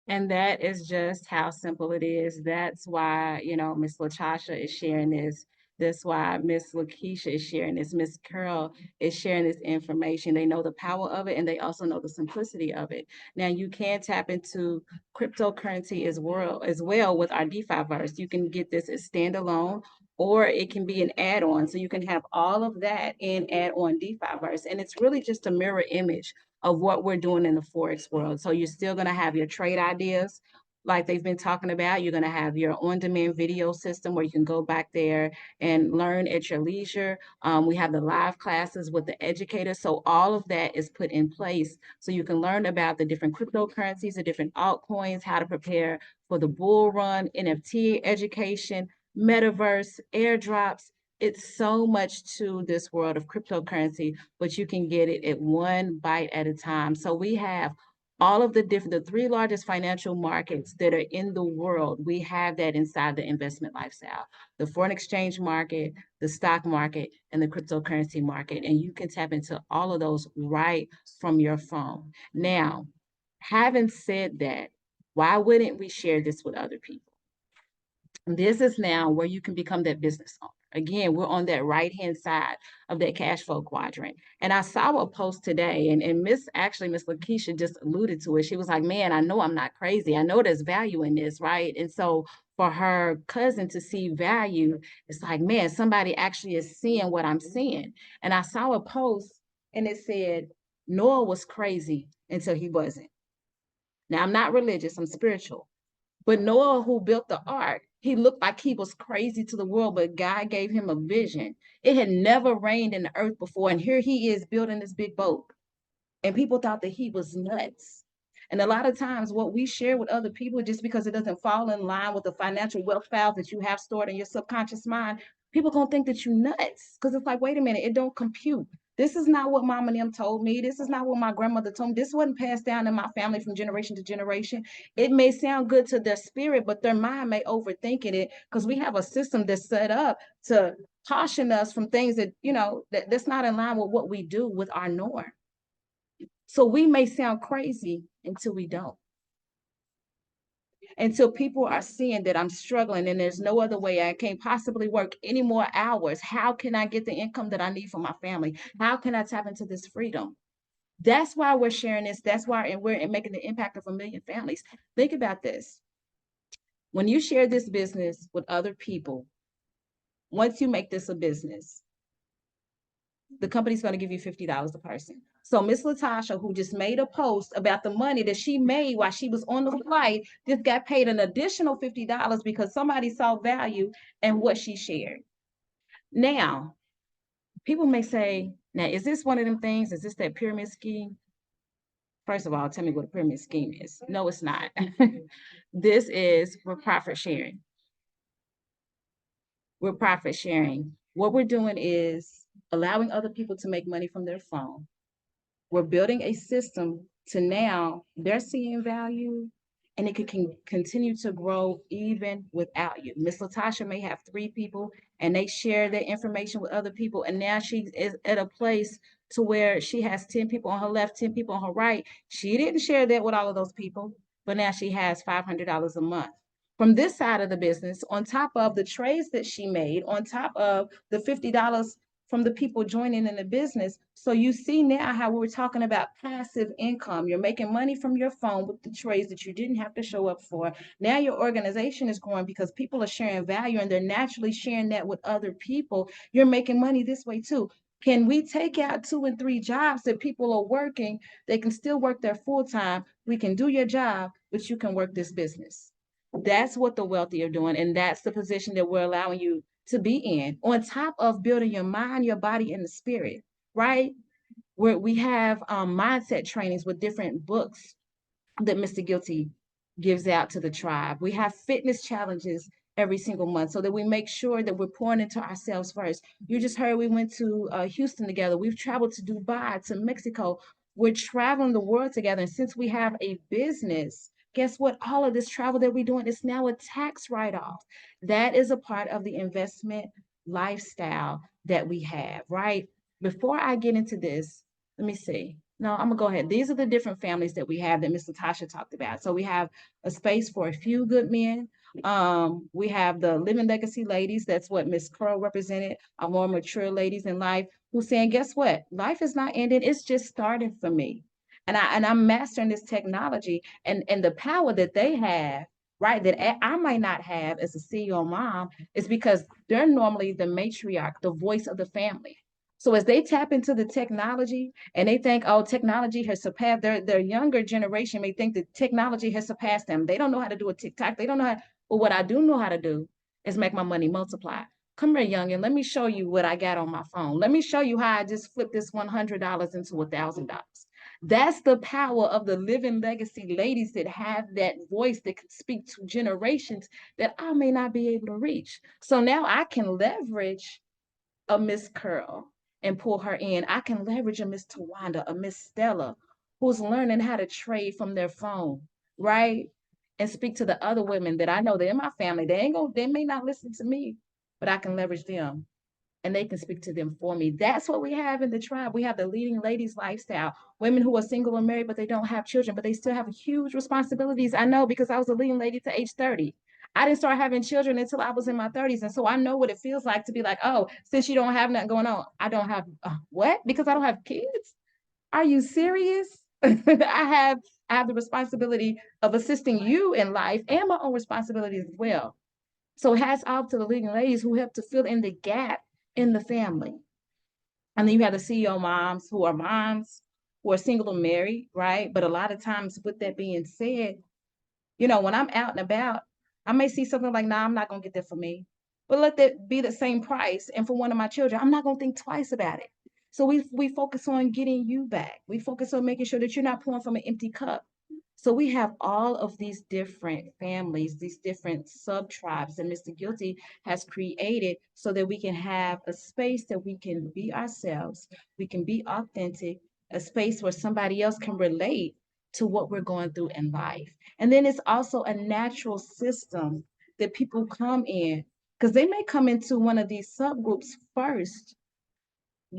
And that is just how simple it is. That's why, Miss LaTasha is sharing this. That's why Miss Lakeisha is sharing this. Miss Carol is sharing this information. They know the power of it and they also know the simplicity of it. Now you can tap into cryptocurrency as well with our DeFiverse. You can get this as standalone or it can be an add-on. So you can have all of that in add-on DeFiverse. And it's really just a mirror image of what we're doing in the Forex world. So you're still going to have your trade ideas like they've been talking about. You're going to have your on-demand video system where you can go back there and learn at your leisure. We have the live classes with the educators. So all of that is put in place so you can learn about the different cryptocurrencies, the different altcoins, how to prepare for the bull run, NFT education, metaverse, airdrops. It's so much to this world of cryptocurrency, but you can get it at one bite at a time. So we have all of the three largest financial markets that are in the world. We have that inside the investment lifestyle: the foreign exchange market, the stock market, and the cryptocurrency market. And you can tap into all of those right from your phone. Now, having said that, why wouldn't we share this with other people? This is now where you can become that business owner. Again, we're on that right-hand side of that cash flow quadrant. And I saw a post today, and Miss Lakeisha just alluded to it. She was like, man, I know I'm not crazy. I know there's value in this, right? And so for her cousin to see value, it's like, man, somebody actually is seeing what I'm seeing. And I saw a post and it said, Noah was crazy until he wasn't. Now, I'm not religious, I'm spiritual. But Noah, who built the ark, he looked like he was crazy to the world, but God gave him a vision. It had never rained in the earth before, and here he is building this big boat. And people thought that he was nuts. And a lot of times, what we share with other people, just because it doesn't fall in line with the financial wealth files that you have stored in your subconscious mind, people gonna think that you nuts. Because it's like, wait a minute, it don't compute. This is not what mom and them told me. This is not what my grandmother told me. This wasn't passed down in my family from generation to generation. It may sound good to their spirit, but their mind may overthink it because we have a system that's set up to caution us from things that, that's not in line with what we do with our norm. So we may sound crazy until we don't. Until people are seeing that I'm struggling and there's no other way, I can't possibly work any more hours. How can I get the income that I need for my family? How can I tap into this freedom? That's why we're sharing this. That's why we're making the impact of 1 million families. Think about this. When you share this business with other people, once you make this a business, the company's going to give you $50 a person. So Miss Latasha, who just made a post about the money that she made while she was on the flight, just got paid an additional $50 because somebody saw value in what she shared. Now, people may say, now, is this one of them things? Is this that pyramid scheme? First of all, tell me what a pyramid scheme is. No, it's not. This is for profit sharing. We're profit sharing. What we're doing is allowing other people to make money from their phone. We're building a system to now they're seeing value and it can continue to grow even without you. Miss Latasha may have 3 people and they share their information with other people. And now she is at a place to where she has 10 people on her left, 10 people on her right. She didn't share that with all of those people, but now she has $500 a month. From this side of the business, on top of the trades that she made, on top of the $50 from the people joining in the business. So you see now how we were talking about passive income. You're making money from your phone with the trades that you didn't have to show up for. Now your organization is growing because people are sharing value and they're naturally sharing that with other people. You're making money this way too. Can we take out 2 and 3 jobs that people are working? They can still work their full time. We can do your job, but you can work this business. That's what the wealthy are doing. And that's the position that we're allowing you to be in, on top of building your mind, your body, and the spirit, right? Where we have mindset trainings with different books that Mr. Guilty gives out to the tribe. We have fitness challenges every single month so that we make sure that we're pouring into ourselves first. You just heard we went to Houston together. We've traveled to Dubai, to Mexico. We're traveling the world together. And since we have a business, guess what? All of this travel that we're doing is now a tax write-off. That is a part of the investment lifestyle that we have, right? Before I get into this, let me see. No, I'm gonna go ahead. These are the different families that we have that Miss Latasha talked about. So we have a space for a few good men. We have the Living Legacy ladies. That's what Miss Curl represented, our more mature ladies in life who's saying, guess what? Life is not ending. It's just starting for me. And I'm mastering this technology and the power that they have, right? That I might not have as a CEO mom is because they're normally the matriarch, the voice of the family. So as they tap into the technology and they think, oh, technology has surpassed their younger generation may think that technology has surpassed them. They don't know how to do a TikTok. They don't know how, but what I do know how to do is make my money multiply. Come here, youngin. Let me show you what I got on my phone. Let me show you how I just flipped this $100 into $1,000. That's the power of the Living Legacy ladies that have that voice that can speak to generations that I may not be able to reach. So now I can leverage a Miss Curl and pull her in. I can leverage a Miss Tawanda, a Miss Stella, who's learning how to trade from their phone, right? And speak to the other women that I know that in my family, they may not listen to me, but I can leverage them and they can speak to them for me. That's what we have in the tribe. We have the leading ladies lifestyle, women who are single and married, but they don't have children, but they still have huge responsibilities. I know because I was a leading lady to age 30. I didn't start having children until I was in my 30s. And so I know what it feels like to be like, oh, since you don't have nothing going on, I don't have what? Because I don't have kids? Are you serious? I have the responsibility of assisting you in life and my own responsibilities as well. So hats off to the leading ladies who help to fill in the gap in the family. And then you have the CEO moms who are single and married, right? But a lot of times with that being said, You know, when I'm out and about, I may see something like, nah, I'm not gonna get that for me. But let that be the same price. And for one of my children, I'm not gonna think twice about it. So we focus on getting you back. We focus on making sure that you're not pouring from an empty cup. So we have all of these different families, these different sub tribes that Mr. Guilty has created so that we can have a space that we can be ourselves, we can be authentic, a space where somebody else can relate to what we're going through in life. And then it's also a natural system that people come in because they may come into one of these subgroups first,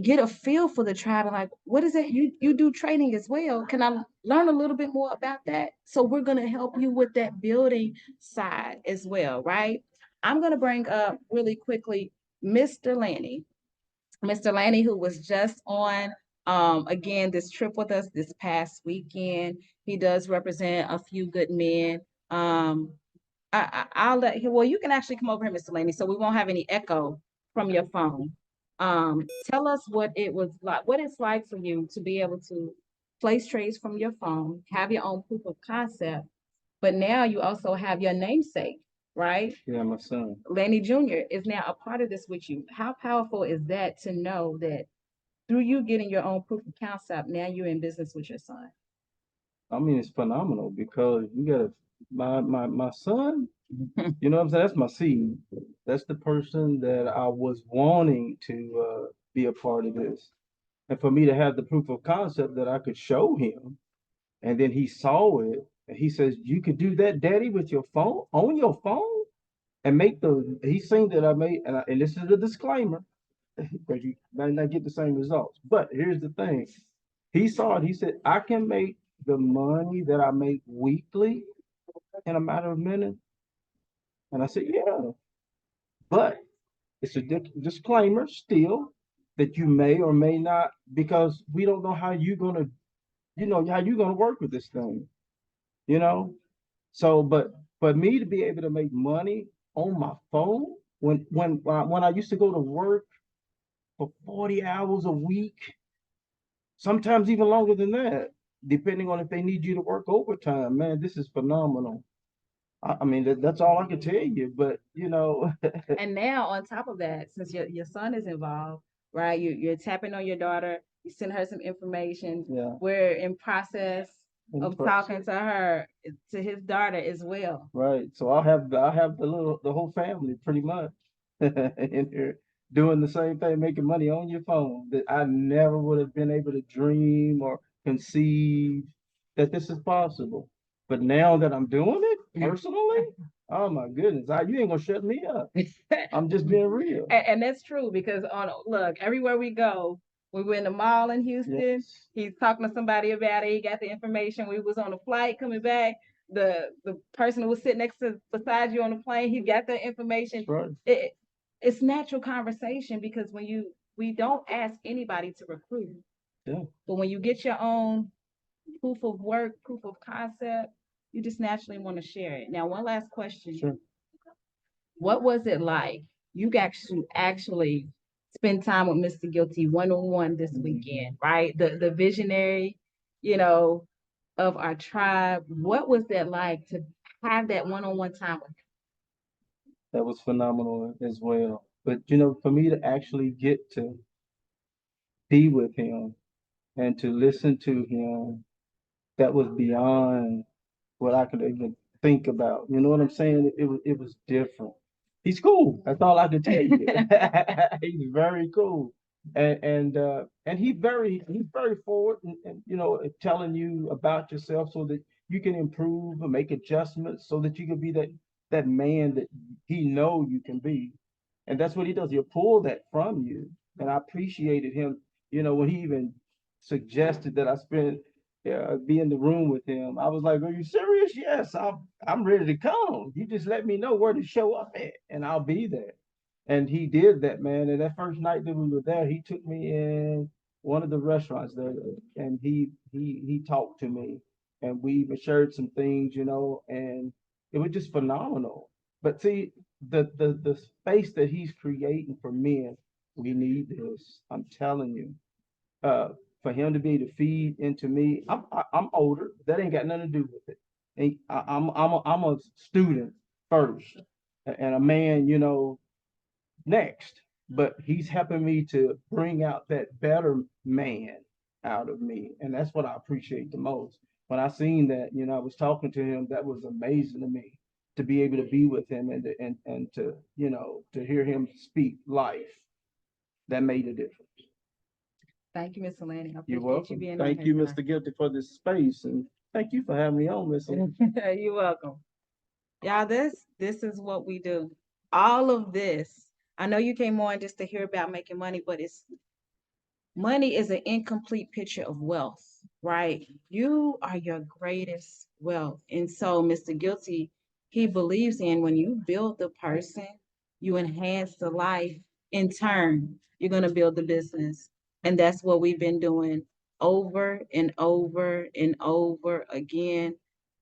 get a feel for the tribe and like, what is it? You do training as well. Can I learn a little bit more about that? So we're gonna help you with that building side as well, right? I'm gonna bring up really quickly Mr. Lanny. Mr. Lanny, who was just on again this trip with us this past weekend. He does represent a few good men. I'll let you, well, you can actually come over here, Mr. Laney, so we won't have any echo from your phone. Tell us what it was like, what it's like for you to be able to place trades from your phone, have your own proof of concept, but now you also have your namesake, right? Yeah, my son. Laney Jr. is now a part of this with you. How powerful is that to know that through you getting your own proof of concept, now you're in business with your son? I mean, it's phenomenal because you got my son, you know what I'm saying? That's my seed. That's the person that I was wanting to be a part of this. And for me to have the proof of concept that I could show him, and then he saw it, and he says, "You could do that, Daddy, with your phone, on your phone, and make the." He's seen that I made, and this is the disclaimer, because you might not get the same results. But here's the thing: he saw it. He said, "I can make the money that I make weekly in a matter of minutes." And I said, "Yeah, but it's a disclaimer still that you may or may not, because we don't know how you're gonna, how you're gonna work with this thing, you know." So, but for me to be able to make money on my phone when I used to go to work for 40 hours a week, sometimes even longer than that, depending on if they need you to work overtime, man, this is phenomenal. I mean, that's all I can tell you, but And now on top of that, since your son is involved, right? You're tapping on your daughter, you send her some information. yeah, We're in process in of process. talking to her, to his daughter as well. Right. So I have the whole family pretty much in here doing the same thing, making money on your phone that I never would have been able to dream or conceive that this is possible. But now that I'm doing it personally, oh my goodness, you ain't gonna shut me up. I'm just being real. And that's true because look, everywhere we go, we were in the mall in Houston. Yes. He's talking to somebody about it. He got the information. We was on a flight coming back. The person who was sitting beside you on the plane, he got the information. Right. It's natural conversation because we don't ask anybody to recruit. Yeah. But when you get your own proof of work, proof of concept, you just naturally want to share it. Now, one last question. Sure. What was it like? You got to actually spend time with Mr. Guilty one-on-one this weekend, right? The visionary, of our tribe. What was that like to have that one-on-one time with That was phenomenal as well. But for me to actually get to be with him and to listen to him, that was beyond what I could even think about. You know what I'm saying? It was different. He's cool. That's all I can tell you. He's very cool. And he's very forward and telling you about yourself so that you can improve and make adjustments so that you can be that man that he know you can be. And that's what he does. He'll pull that from you. And I appreciated him, when he even suggested that I be in the room with him. I was like, "Are you serious?" "Yes, I'm ready to come. You just let me know where to show up at, and I'll be there." And he did that, man. And that first night that we were there, he took me in one of the restaurants there, and he talked to me, and we even shared some things, and it was just phenomenal. But see, the space that he's creating for men, we need this. I'm telling you. For him to be able to feed into me, I'm older. That ain't got nothing to do with it. And I'm a student first, and a man, you know, next. But he's helping me to bring out that better man out of me, and that's what I appreciate the most. When I seen that, you know, I was talking to him. That was amazing to me to be able to be with him and to, you know, to hear him speak life. That made a difference. Thank you, Mr. Lanning. I You're appreciate you welcome. being on Thank here you, tonight. Mr. Guilty, for this space, and thank you for having me on, Miss. You're welcome. Y'all, this is what we do. All of this. I know you came on just to hear about making money, but money is an incomplete picture of wealth, right? You are your greatest wealth. And so Mr. Guilty, he believes in when you build the person, you enhance the life. In turn, you're going to build the business. And that's what we've been doing over and over and over again.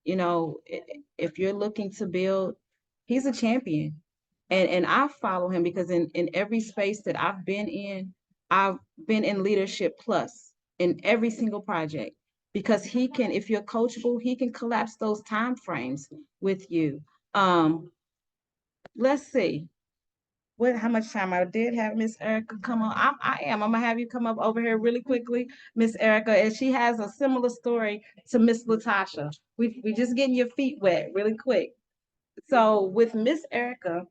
You know, if you're looking to build, he's a champion. And I follow him because in every space that I've been in leadership plus in every single project because he can, if you're coachable, he can collapse those time frames with you. Let's see how much time I did have Miss Erica come on. I'm gonna have you come up over here really quickly, Miss Erica, and she has a similar story to Miss Latasha. We just getting your feet wet really quick. So with Miss Erica,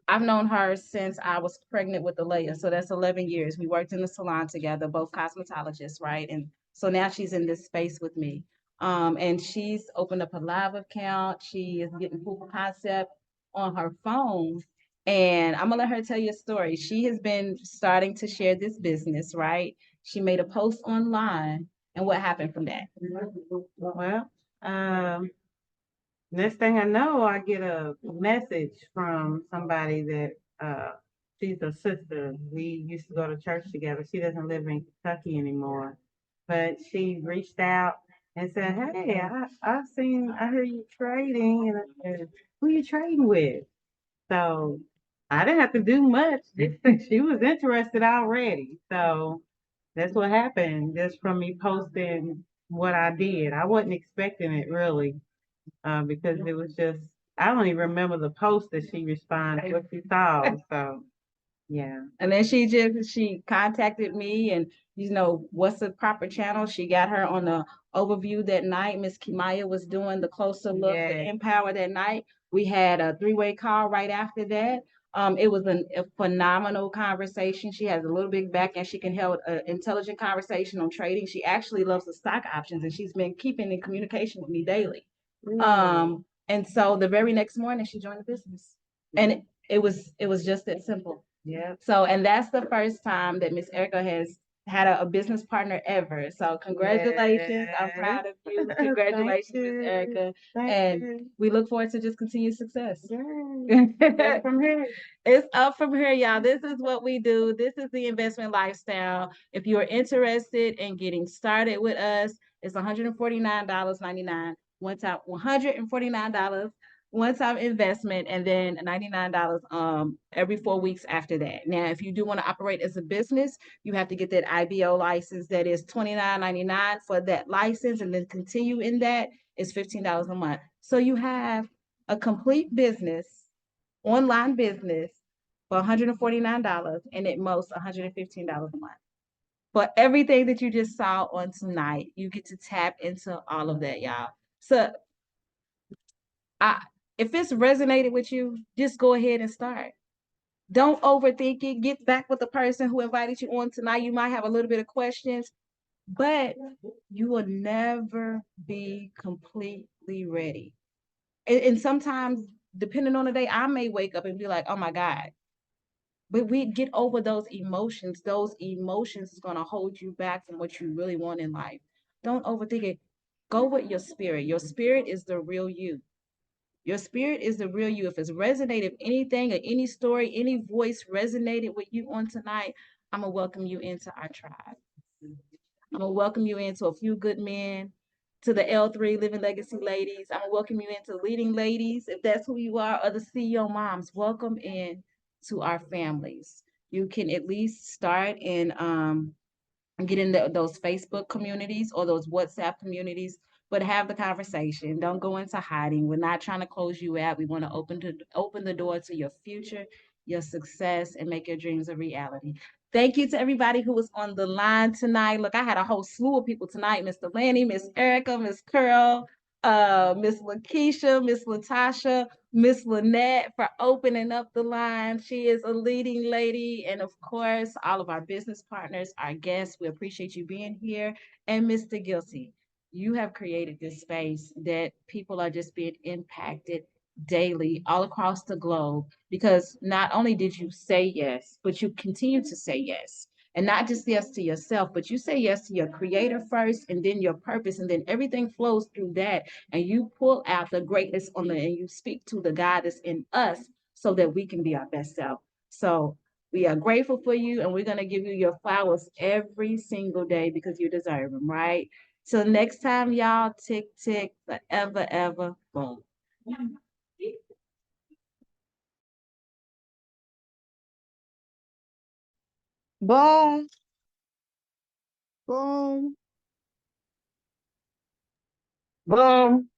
I've known her since I was pregnant with Alea. So that's 11 years. We worked in the salon together, both cosmetologists, right? And so now she's in this space with me. And she's opened up a live account. She is getting proof of concept on her phone. And I'm gonna let her tell you a story. She has been starting to share this business, right? She made a post online. And what happened from that? Well, next thing I know, I get a message from somebody that she's a sister. We used to go to church together. She doesn't live in Kentucky anymore, but she reached out and said, "Hey, I heard you trading, and I said, who you trading with?" So I didn't have to do much. She was interested already. So that's what happened just from me posting what I did. I wasn't expecting it really because it was just, I don't even remember the post that she responded, what she saw. So, yeah. And then she contacted me and what's the proper channel. She got her on the overview that night. Miss Kimaya was doing the closer look with Yes. Empower that night. We had a 3-way call right after that. It was a phenomenal conversation. She has a little big back and she can hold an intelligent conversation on trading. She actually loves the stock options and she's been keeping in communication with me daily. And so the very next morning she joined the business. And it was just that simple. Yeah. So, and that's the first time that Miss Erica has had a business partner ever. So congratulations. I'm proud of you. Congratulations, Miss Erica. And we look forward to just continued success. Up from here. It's up from here, y'all. This is what we do. This is the investment lifestyle. If you are interested in getting started with us, it's $149.99 one time, $149 one-time investment, and then $99 every 4 weeks after that. Now, if you do want to operate as a business, you have to get that IBO license. That is $29.99 for that license, and then continue in that is $15 a month. So you have a complete business, online business for $149 and at most $115 a month. For everything that you just saw on tonight, you get to tap into all of that, y'all. So if it's resonated with you, just go ahead and start. Don't overthink it. Get back with the person who invited you on tonight. You might have a little bit of questions, but you will never be completely ready. And sometimes, depending on the day, I may wake up and be like, oh my God. But we get over those emotions. Those emotions is going to hold you back from what you really want in life. Don't overthink it. Go with your spirit. Your spirit is the real you. Your spirit is the real you. If it's resonated, if anything or any story, any voice resonated with you on tonight, I'm going to welcome you into our tribe. I'm going to welcome you into a few good men, to the L3 Living Legacy ladies. I'm going to welcome you into leading ladies, if that's who you are, or the CEO moms. Welcome in to our families. You can at least start and get into those Facebook communities or those WhatsApp communities but have the conversation. Don't go into hiding. We're not trying to close you out. We want to open the door to your future, your success, and make your dreams a reality. Thank you to everybody who was on the line tonight. Look, I had a whole slew of people tonight. Mr. Lanny, Miss Erica, Miss Curl, Miss Lakeisha, Miss Latasha, Miss Lynette for opening up the line. She is a leading lady. And of course, all of our business partners, our guests, we appreciate you being here. And Mr. Guilty, you have created this space that people are just being impacted daily all across the globe because not only did you say yes, but you continue to say yes. And not just yes to yourself, but you say yes to your creator first and then your purpose, and then everything flows through that. And you pull out the greatness and you speak to the God that's in us so that we can be our best self. So we are grateful for you, and we're going to give you your flowers every single day because you deserve them, right? Till next time, y'all, tick, tick, forever, ever, boom. Boom. Boom. Boom.